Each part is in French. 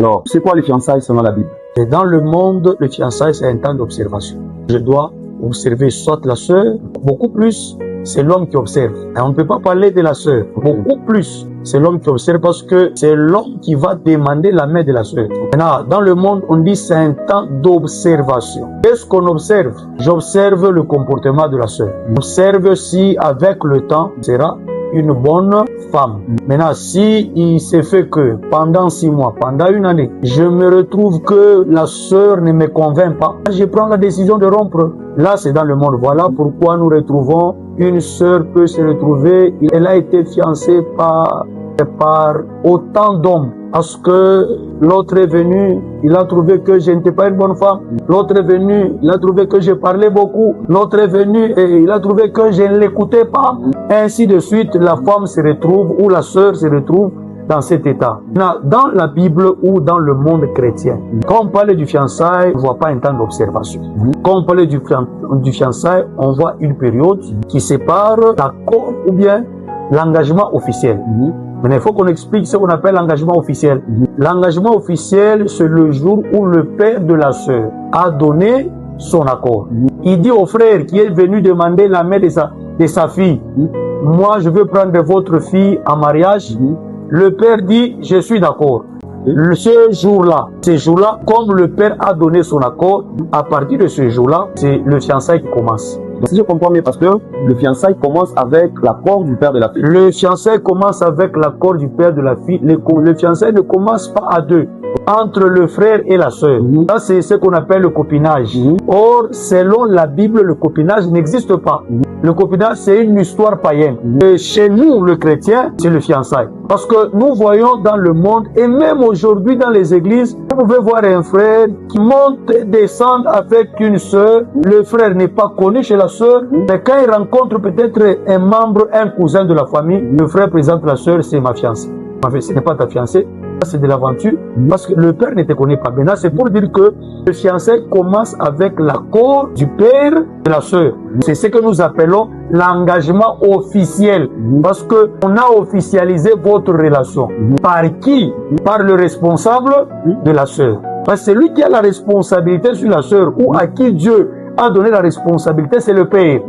Alors, c'est quoi les fiançailles selon la Bible? Et dans le monde, le fiançailles, c'est un temps d'observation. Je dois observer soit la sœur, beaucoup plus, c'est l'homme qui observe. Et on ne peut pas parler de la sœur, beaucoup plus, c'est l'homme qui observe parce que c'est l'homme qui va demander la main de la sœur. Maintenant, dans le monde, on dit c'est un temps d'observation. Qu'est-ce qu'on observe? J'observe le comportement de la sœur. J'observe si avec le temps, sera une bonne femme. Maintenant, si il s'est fait que pendant 6 mois, pendant une année, je me retrouve que la sœur ne me convainc pas, je prends la décision de rompre. Là, c'est dans le monde. Voilà pourquoi nous retrouvons une sœur peut se retrouver, elle a été fiancée par autant d'hommes. Parce que l'autre est venu, il a trouvé que je n'étais pas une bonne femme. L'autre est venu, il a trouvé que je parlais beaucoup. L'autre est venu et il a trouvé que je ne l'écoutais pas. Ainsi de suite, la femme se retrouve ou la sœur se retrouve dans cet état. Dans la Bible ou dans le monde chrétien, quand on parle du fiançailles, on ne voit pas un temps d'observation. Quand on parle du fiançailles, on voit une période qui sépare l'accord ou bien l'engagement officiel. Mais il faut qu'on explique ce qu'on appelle l'engagement officiel. L'engagement officiel, c'est le jour où le père de la sœur a donné son accord. Il dit au frère qui est venu demander la main de sa fille, moi je veux prendre votre fille en mariage. Le père dit, je suis d'accord. Ce jour-là, comme le père a donné son accord, à partir de ce jour-là, c'est le fiançailles qui commence. Donc, si je comprends bien, pasteur, le fiançaille commence avec l'accord du père de la fille. Le fiançailles commence avec l'accord du père de la fille. Le fiançailles ne commence pas à deux, entre le frère et la sœur. Ça, c'est ce qu'on appelle le copinage. Or, selon la Bible, le copinage n'existe pas. Le copinage, c'est une histoire païenne. Et chez nous, le chrétien, c'est le fiançailles. Parce que nous voyons dans le monde, et même aujourd'hui dans les églises, vous pouvez voir un frère qui monte et descend avec une sœur. Le frère n'est pas connu chez la sœur, mais quand il rencontre peut-être un membre, un cousin de la famille, le frère présente la sœur, c'est ma fiancée. En fait, ce n'est pas ta fiancée, c'est de l'aventure, parce que le père ne te connaît pas. Maintenant, c'est pour dire que le fiançailles commence avec l'accord du père de la sœur. C'est ce que nous appelons l'engagement officiel, parce que on a officialisé votre relation. Par qui? Par le responsable de la sœur. Parce que c'est lui qui a la responsabilité sur la sœur, ou à qui Dieu a donné la responsabilité, c'est le père.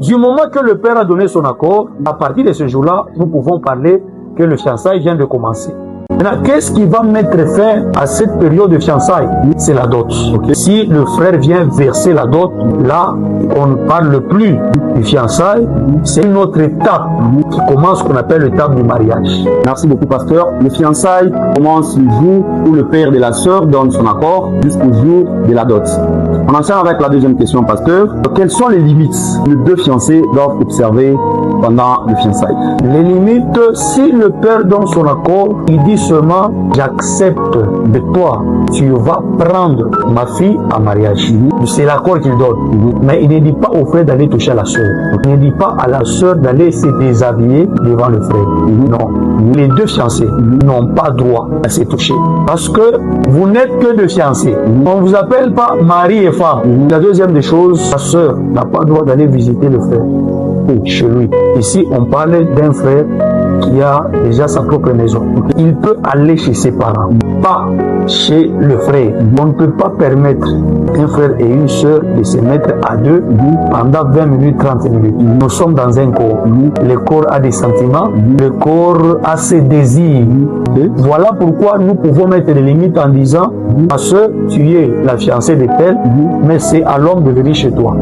Du moment que le père a donné son accord, à partir de ce jour-là, nous pouvons parler que le fiançailles vient de commencer. Maintenant, qu'est-ce qui va mettre fin à cette période de fiançailles? C'est la dot. Si le frère vient verser la dot, là, on ne parle plus du fiançailles, c'est une autre étape qui commence, qu'on appelle l'étape du mariage. Merci beaucoup, pasteur. Le fiançailles commence le jour où le père de la sœur donne son accord jusqu'au jour de la dot. On enchaîne avec la deuxième question, pasteur. Quelles sont les limites que les deux fiancés doivent observer pendant le fiançailles? Les limites, si le père donne son accord, il dit seulement, j'accepte de toi, tu vas prendre ma fille en mariage. C'est l'accord qu'il donne. Mais il ne dit pas au frère d'aller toucher à la sœur. Il ne dit pas à la sœur d'aller se déshabiller devant le frère. Non. Les deux fiancés n'ont pas droit à se toucher. Parce que vous n'êtes que deux fiancés. On ne vous appelle pas mari et femme. La deuxième des choses, la sœur n'a pas le droit d'aller visiter le frère chez lui. Ici, on parle d'un frère qui a déjà sa propre maison. Il peut aller chez ses parents, pas chez le frère. On ne peut pas permettre un frère et une sœur de se mettre à deux pendant 20 minutes, 30 minutes. Nous sommes dans un corps. Le corps a des sentiments, le corps a ses désirs. Voilà pourquoi nous pouvons mettre des limites en disant, ma sœur, tu es la fiancée de tel, mais c'est à l'homme de venir chez toi.